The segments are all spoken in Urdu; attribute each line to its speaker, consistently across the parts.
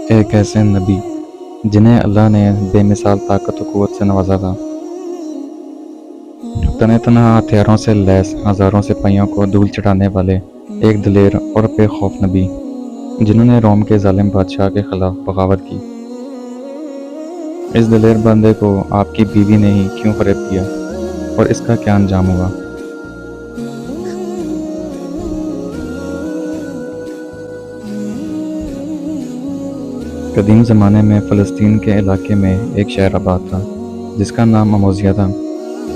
Speaker 1: ایک ایسے نبی جنہیں اللہ نے بے مثال طاقت و قوت سے نوازا تھا، تنہ تنہا ہتھیاروں سے لیس ہزاروں سپاہیوں کو دھول چٹانے والے ایک دلیر اور بے خوف نبی جنہوں نے روم کے ظالم بادشاہ کے خلاف بغاوت کی۔ اس دلیر بندے کو آپ کی بیوی نے ہی کیوں فریب کیا اور اس کا کیا انجام ہوا؟ قدیم زمانے میں فلسطین کے علاقے میں ایک شہر آباد تھا جس کا نام اموزیہ تھا۔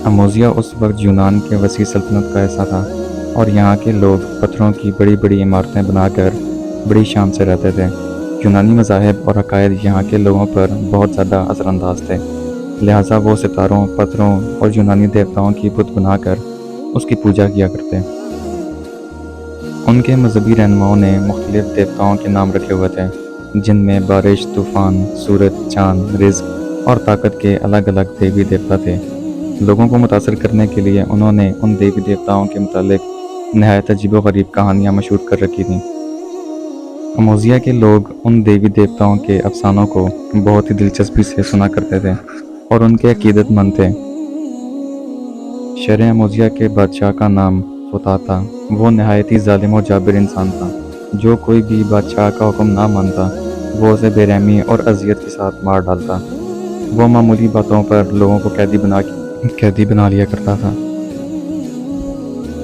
Speaker 1: اموزیہ اس وقت یونان کے وسیع سلطنت کا حصہ تھا اور یہاں کے لوگ پتھروں کی بڑی بڑی عمارتیں بنا کر بڑی شان سے رہتے تھے۔ یونانی مذاہب اور عقائد یہاں کے لوگوں پر بہت زیادہ اثر انداز تھے، لہٰذا وہ ستاروں، پتھروں اور یونانی دیوتاؤں کی بت بنا کر اس کی پوجا کیا کرتے۔ ان کے مذہبی رہنماؤں نے مختلف دیوتاؤں کے نام رکھے ہوئے تھے، جن میں بارش، طوفان، سورج، چاند، رزق اور طاقت کے الگ الگ دیوی دیوتا تھے۔ لوگوں کو متاثر کرنے کے لیے انہوں نے ان دیوی دیوتاؤں کے متعلق نہایت عجیب و غریب کہانیاں مشہور کر رکھی تھیں۔ اموزیہ کے لوگ ان دیوی دیوتاؤں کے افسانوں کو بہت ہی دلچسپی سے سنا کرتے تھے اور ان کے عقیدت مند تھے۔ شہر اموزیہ کے بادشاہ کا نام فوتا تھا۔ وہ نہایت ہی ظالم و جابر انسان تھا۔ جو کوئی بھی بادشاہ کا حکم نہ مانتا وہ اسے بے رحمی اور اذیت کے ساتھ مار ڈالتا۔ وہ معمولی باتوں پر لوگوں کو قیدی بنا لیا کرتا تھا۔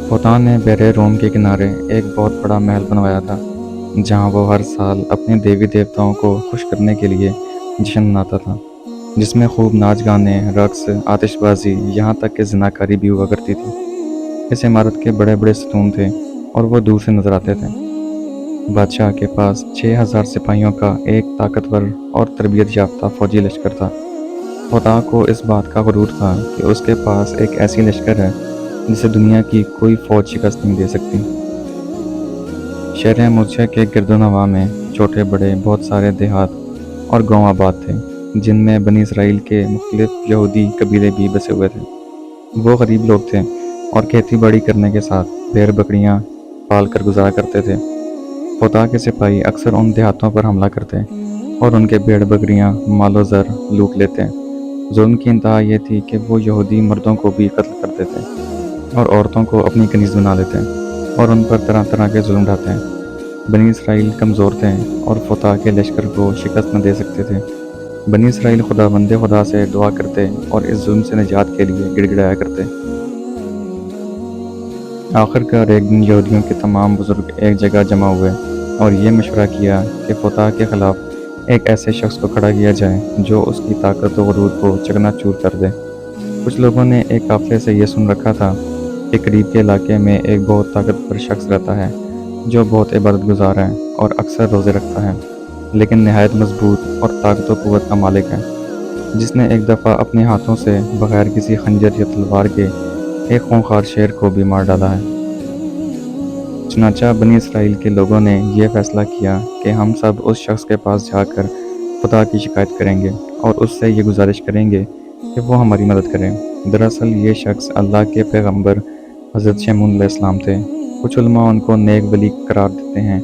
Speaker 1: فوتا نے بحر روم کے کنارے ایک بہت بڑا محل بنوایا تھا، جہاں وہ ہر سال اپنے دیوی دیوتاؤں کو خوش کرنے کے لیے جشن مناتا تھا، جس میں خوب ناچ گانے، رقص، آتش بازی، یہاں تک کہ زناکاری بھی ہوا کرتی تھی۔ اس عمارت کے بڑے بڑے ستون تھے اور وہ دور سے نظر آتے تھے۔ بادشاہ کے پاس 6000 سپاہیوں کا ایک طاقتور اور تربیت یافتہ فوجی لشکر تھا۔ فوتا کو اس بات کا غرور تھا کہ اس کے پاس ایک ایسی لشکر ہے جسے دنیا کی کوئی فوج شکست نہیں دے سکتی۔ شہر اموزیہ کے گرد و نواح میں چھوٹے بڑے بہت سارے دیہات اور گاؤں آباد تھے، جن میں بنی اسرائیل کے مختلف یہودی قبیلے بھی بسے ہوئے تھے۔ وہ غریب لوگ تھے اور کھیتی باڑی کرنے کے ساتھ بھیڑ بکریاں پال کر گزارا کرتے تھے۔ فوتا کے سپاہی اکثر ان دیہاتوں پر حملہ کرتے اور ان کے بھیڑ بکریاں، مال و زر لوٹ لیتے۔ ظلم کی انتہا یہ تھی کہ وہ یہودی مردوں کو بھی قتل کرتے تھے اور عورتوں کو اپنی کنیز بنا لیتے اور ان پر طرح طرح کے ظلم ڈھاتے۔ بنی اسرائیل کمزور تھے اور فوتا کے لشکر کو شکست نہ دے سکتے تھے۔ بنی اسرائیل خدا سے دعا کرتے اور اس ظلم سے نجات کے لیے گڑ گڑایا کرتے۔ آخر کار ایک دن یہودیوں کے تمام بزرگ ایک جگہ جمع ہوئے اور یہ مشورہ کیا کہ فوتا کے خلاف ایک ایسے شخص کو کھڑا کیا جائے جو اس کی طاقت و غرور کو چکنا چور کر دے۔ کچھ لوگوں نے ایک قافلے سے یہ سن رکھا تھا کہ قریب کے علاقے میں ایک بہت طاقتور شخص رہتا ہے جو بہت عبادت گزار ہے اور اکثر روزے رکھتا ہے، لیکن نہایت مضبوط اور طاقت و قوت کا مالک ہے، جس نے ایک دفعہ اپنے ہاتھوں سے بغیر کسی خنجر یا تلوار کے ایک خونخوار شیر کو بھی مار ڈالا ہے۔ چنانچہ بنی اسرائیل کے لوگوں نے یہ فیصلہ کیا کہ ہم سب اس شخص کے پاس جا کر خدا کی شکایت کریں گے اور اس سے یہ گزارش کریں گے کہ وہ ہماری مدد کریں۔ دراصل یہ شخص اللہ کے پیغمبر حضرت شمعون علیہ السلام تھے۔ کچھ علماء ان کو نیک ولی قرار دیتے ہیں،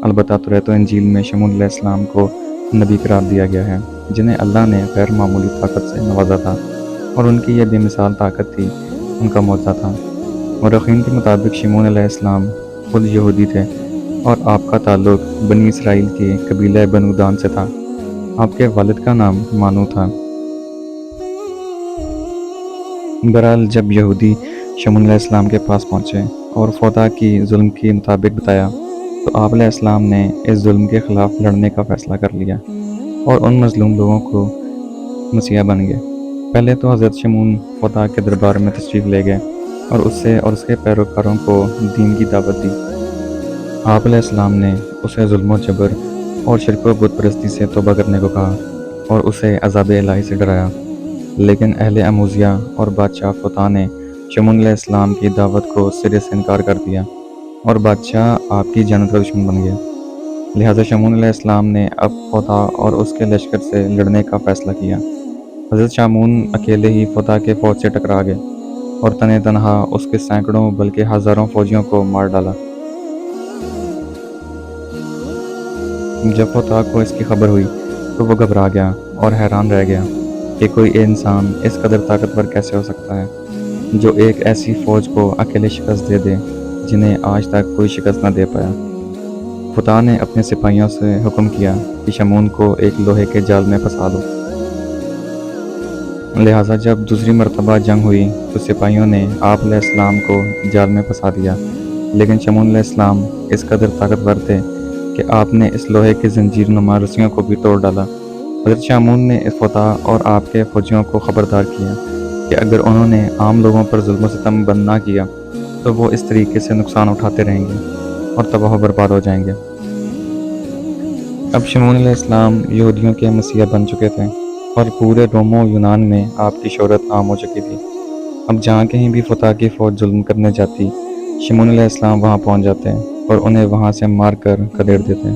Speaker 1: البتہ توریت و انجیل میں شمعون علیہ السلام کو نبی قرار دیا گیا ہے، جنہیں اللہ نے غیر معمولی طاقت سے نوازا تھا، اور ان کی یہ بے مثال طاقت تھی ان کا معجزہ تھا۔ مورخین کے مطابق شمعون علیہ السلام خود یہودی تھے اور آپ کا تعلق بنی اسرائیل کے قبیلہ بنو دان سے تھا۔ آپ کے والد کا نام مانو تھا۔ بہرحال جب یہودی شمعون علیہ السلام کے پاس پہنچے اور فوتا کی ظلم کے مطابق بتایا تو آپ علیہ السلام نے اس ظلم کے خلاف لڑنے کا فیصلہ کر لیا اور ان مظلوم لوگوں کو مسیحا بن گئے۔ پہلے تو حضرت شمعون فوتا کے دربار میں تشریف لے گئے اور اس سے اور اس کے پیروکاروں کو دین کی دعوت دی۔ آپ علیہ السلام نے اسے ظلم و جبر اور شرک و بت پرستی سے توبہ کرنے کو کہا اور اسے عذاب الہی سے ڈرایا، لیکن اہل اموزیہ اور بادشاہ فوتا نے شمعون علیہ السلام کی دعوت کو سرے سے انکار کر دیا اور بادشاہ آپ کی جنت کا دشمن بن گیا۔ لہٰذا شمعون علیہ السلام نے اب فوتا اور اس کے لشکر سے لڑنے کا فیصلہ کیا۔ حضرت شمعون اکیلے ہی فوتا کے فوج سے ٹکرا گئے اور تنہ تنہا اس کے سینکڑوں بلکہ ہزاروں فوجیوں کو مار ڈالا۔ جب فتح کو اس کی خبر ہوئی تو وہ گھبرا گیا اور حیران رہ گیا کہ کوئی انسان اس قدر طاقتور کیسے ہو سکتا ہے جو ایک ایسی فوج کو اکیلے شکست دے دے جنہیں آج تک کوئی شکست نہ دے پایا۔ فتح نے اپنے سپاہیوں سے حکم کیا کہ شمعون کو ایک لوہے کے جال میں پھنسا دو۔ لہٰذا جب دوسری مرتبہ جنگ ہوئی تو سپاہیوں نے آپ علیہ السلام کو جال میں پھنسا دیا، لیکن شمعون علیہ السلام اس قدر طاقتور تھے کہ آپ نے اس لوہے کی زنجیر نما رسیوں کو بھی توڑ ڈالا۔ حضرت شمعون نے اس فتح اور آپ کے فوجیوں کو خبردار کیا کہ اگر انہوں نے عام لوگوں پر ظلم و ستم بند نہ کیا تو وہ اس طریقے سے نقصان اٹھاتے رہیں گے اور تباہ و برباد ہو جائیں گے۔ اب شمعون علیہ السلام یہودیوں کے مسیح بن چکے تھے اور پورے روم و یونان میں آپ کی شہرت عام ہو چکی تھی۔ اب جہاں کہیں بھی فتح کی فوج ظلم کرنے جاتی، شمعون علیہ السلام وہاں پہنچ جاتے اور انہیں وہاں سے مار کر کھدیڑ دیتے۔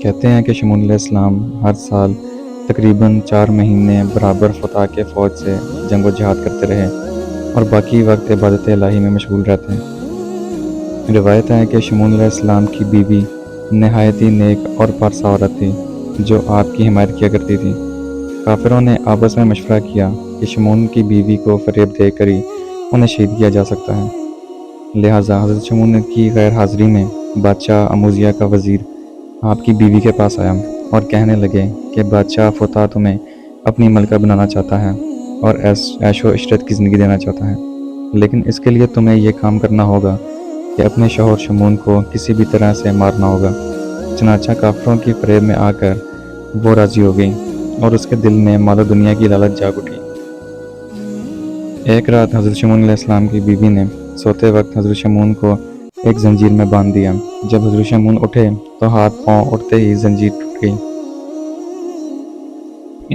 Speaker 1: کہتے ہیں کہ شمعون علیہ السلام ہر سال تقریباً 4 مہینے برابر فتح کے فوج سے جنگ و جہاد کرتے رہے اور باقی وقت عبادت الہی میں مشغول رہتے ہیں۔ روایت ہے کہ شمعون علیہ السلام کی بیوی نہایت ہی نیک اور پارسا عورت تھی جو آپ کی حمایت کیا کرتی تھی۔ کافروں نے آپس میں مشورہ کیا کہ شمعون کی بیوی کو فریب دے کر ہی انہیں شہید کیا جا سکتا ہے۔ لہٰذا حضرت شمعون کی غیر حاضری میں بادشاہ اموزیہ کا وزیر آپ کی بیوی کے پاس آیا اور کہنے لگے کہ بادشاہ فتح تمہیں اپنی ملکہ بنانا چاہتا ہے اور عیش و عشرت کی زندگی دینا چاہتا ہے، لیکن اس کے لیے تمہیں یہ کام کرنا ہوگا کہ اپنے شوہر شمعون کو کسی بھی طرح سے مارنا ہوگا۔ چنانچہ کافروں کی فریب میں آ کر وہ راضی ہو گئی اور اس کے دل میں مال و دنیا کی لالچ جاگ اٹھی۔ ایک رات حضرت شمعون علیہ السلام کی بیوی نے سوتے وقت حضرت شمعون کو ایک زنجیر میں باندھ دیا۔ جب حضرت شمعون اٹھے تو ہاتھ پاؤں اٹھتے ہی زنجیر ٹوٹ گئی۔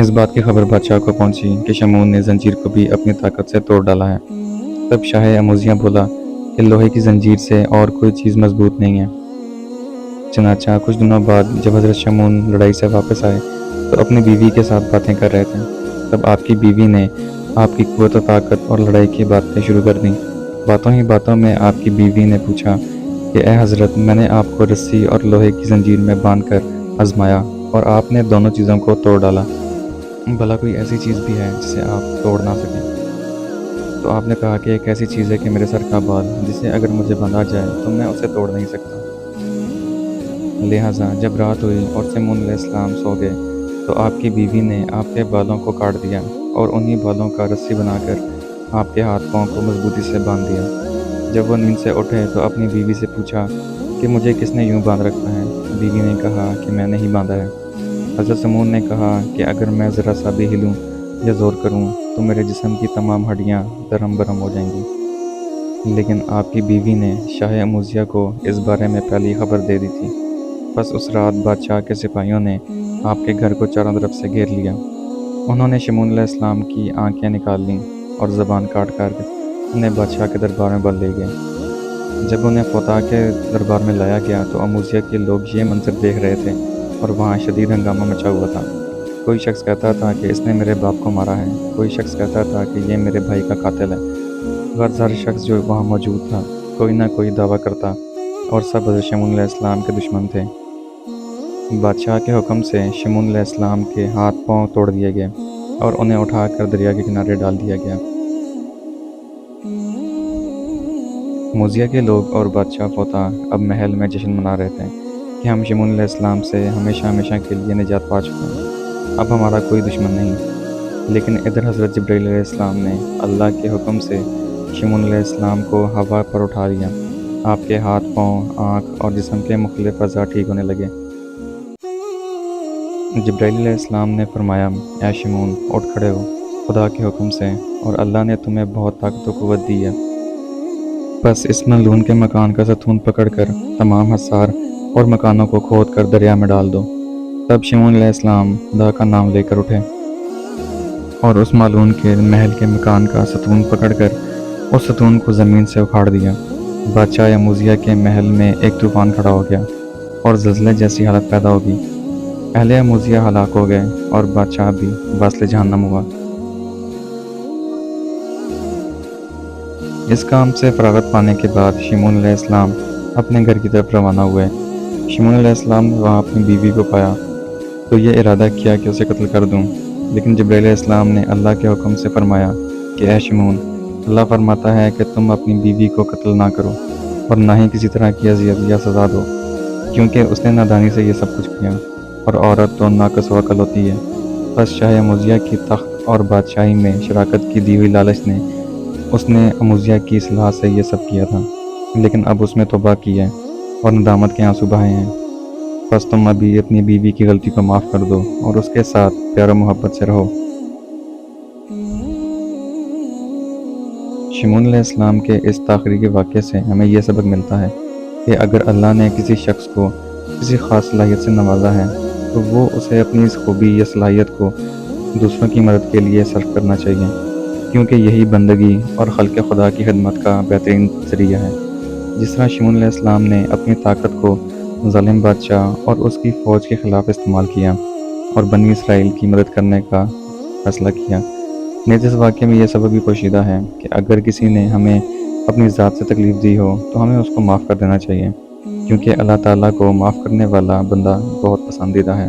Speaker 1: اس بات کی خبر بادشاہ کو پہنچی کہ شمعون نے زنجیر کو بھی اپنی طاقت سے توڑ ڈالا ہے۔ تب شاہ اموزیہ بولا کہ لوہے کی زنجیر سے اور کوئی چیز مضبوط نہیں ہے۔ چنانچہ کچھ دنوں بعد جب حضرت شمعون لڑائی سے واپس آئے تو اپنی بیوی کے ساتھ باتیں کر رہے تھے، تب آپ کی بیوی نے آپ کی قوت و طاقت اور لڑائی کی باتیں شروع کر دیں۔ باتوں ہی باتوں میں آپ کی بیوی نے پوچھا کہ اے حضرت، میں نے آپ کو رسی اور لوہے کی زنجیر میں باندھ کر آزمایا اور آپ نے دونوں چیزوں کو توڑ ڈالا، بھلا کوئی ایسی چیز بھی ہے جسے آپ توڑ نہ سکیں؟ تو آپ نے کہا کہ ایک ایسی چیز ہے کہ میرے سر کا بال، جسے اگر مجھے باندھا جائے تو میں اسے توڑ نہیں سکتا۔ لہٰذا جب رات ہوئی اور شمعون علیہ السلام سو گئے تو آپ کی بیوی نے آپ کے بالوں کو کاٹ دیا اور انہی بالوں کا رسی بنا کر آپ کے ہاتھ پاؤں کو مضبوطی سے باندھ دیا۔ جب وہ نیند سے اٹھے تو اپنی بیوی سے پوچھا کہ مجھے کس نے یوں باندھ رکھا ہے؟ بیوی نے کہا کہ میں نے ہی باندھا ہے۔ حضرت شمعون نے کہا کہ اگر میں ذرا سا بھی ہلوں یا زور کروں تو میرے جسم کی تمام ہڈیاں درہم برہم ہو جائیں گی، لیکن آپ کی بیوی نے شاہ اموزیہ کو اس بارے میں پہلی خبر دے دی تھی۔ بس اس رات بادشاہ کے سپاہیوں نے آپ کے گھر کو چاروں طرف سے گھیر لیا۔ انہوں نے شمعون علیہ السلام کی آنکھیں نکال لیں اور زبان کاٹ کر انہیں بادشاہ کے دربار میں بل لے گئے۔ جب انہیں فتح کے دربار میں لایا گیا تو اموزیہ کے لوگ یہ منظر دیکھ رہے تھے اور وہاں شدید ہنگامہ مچا ہوا تھا۔ کوئی شخص کہتا تھا کہ اس نے میرے باپ کو مارا ہے، کوئی شخص کہتا تھا کہ یہ میرے بھائی کا قاتل ہے۔ غرض ہر شخص جو وہاں موجود تھا کوئی نہ کوئی دعویٰ کرتا اور سب حضرت شمعون علیہ السلام کے دشمن تھے۔ بادشاہ کے حکم سے شمعون علیہ السلام کے ہاتھ پاؤں توڑ دیے گئے اور انہیں اٹھا کر دریا کے کنارے ڈال دیا گیا۔ موزیہ کے لوگ اور بادشاہ فتح اب محل میں جشن منا رہے تھے کہ ہم شمعون علیہ السلام سے ہمیشہ ہمیشہ کے لیے نجات پا چکے ہیں، اب ہمارا کوئی دشمن نہیں۔ لیکن ادھر حضرت جبرائیل علیہ السلام نے اللہ کے حکم سے شمعون علیہ السلام کو ہوا پر اٹھا دیا۔ آپ کے ہاتھ پاؤں، آنکھ اور جسم کے مختلف اعضاء ٹھیک ہونے لگے۔ جبرائیل علیہ السلام نے فرمایا، اے شمعون، اٹھ کھڑے ہو خدا کے حکم سے، اور اللہ نے تمہیں بہت طاقت و قوت دی ہے۔ بس اس ملعون کے مکان کا ستون پکڑ کر تمام حصار اور مکانوں کو کھود کر دریا میں ڈال دو۔ تب شمعون علیہ السلام خدا کا نام لے کر اٹھے اور اس ملعون کے محل کے مکان کا ستون پکڑ کر اس ستون کو زمین سے اکھاڑ دیا۔ بادشاہ اموزیہ کے محل میں ایک طوفان کھڑا ہو گیا اور زلزلے جیسی حالت پیدا ہو گئی۔ اہل اموزیہ ہلاک ہو گئے اور بادشاہ بھی واصل جہنم ہوا۔ اس کام سے فراغت پانے کے بعد شمعون علیہ السلام اپنے گھر کی طرف روانہ ہوئے۔ شمون علیہ السلام نے وہاں اپنی بیوی کو پایا تو یہ ارادہ کیا کہ اسے قتل کر دوں، لیکن جبرائیل علیہ السلام نے اللہ کے حکم سے فرمایا کہ اے شمون، اللہ فرماتا ہے کہ تم اپنی بیوی کو قتل نہ کرو اور نہ ہی کسی طرح کی اذیت یا سزا دو، کیونکہ اس نے نادانی سے یہ سب کچھ کیا، اور عورت تو ناقص و عقل ہوتی ہے۔ بس شاہ اموزیہ کی تخت اور بادشاہی میں شراکت کی دی ہوئی لالچ نے اس نے اموزیہ کی اصلاح سے یہ سب کیا تھا، لیکن اب اس میں توبہ کی ہے اور ندامت کے آنسو بہائے ہیں۔ بس تم ابھی اپنی بیوی کی غلطی کو معاف کر دو اور اس کے ساتھ پیار و محبت سے رہو۔ شمون علیہ السلام کے اس تاخیری واقعے سے ہمیں یہ سبق ملتا ہے کہ اگر اللہ نے کسی شخص کو کسی خاص صلاحیت سے نوازا ہے تو وہ اسے اپنی اس خوبی یا صلاحیت کو دوسروں کی مدد کے لیے صرف کرنا چاہیے، کیونکہ یہی بندگی اور خلق خدا کی خدمت کا بہترین ذریعہ ہے۔ جس طرح شمون علیہ السلام نے اپنی طاقت کو ظالم بادشاہ اور اس کی فوج کے خلاف استعمال کیا اور بنی اسرائیل کی مدد کرنے کا فیصلہ کیا، نیز اس واقعے میں یہ سبق بھی پوشیدہ ہے کہ اگر کسی نے ہمیں اپنی ذات سے تکلیف دی ہو تو ہمیں اس کو معاف کر دینا چاہیے، کیونکہ اللہ تعالیٰ کو معاف کرنے والا بندہ بہت پسندیدہ ہے۔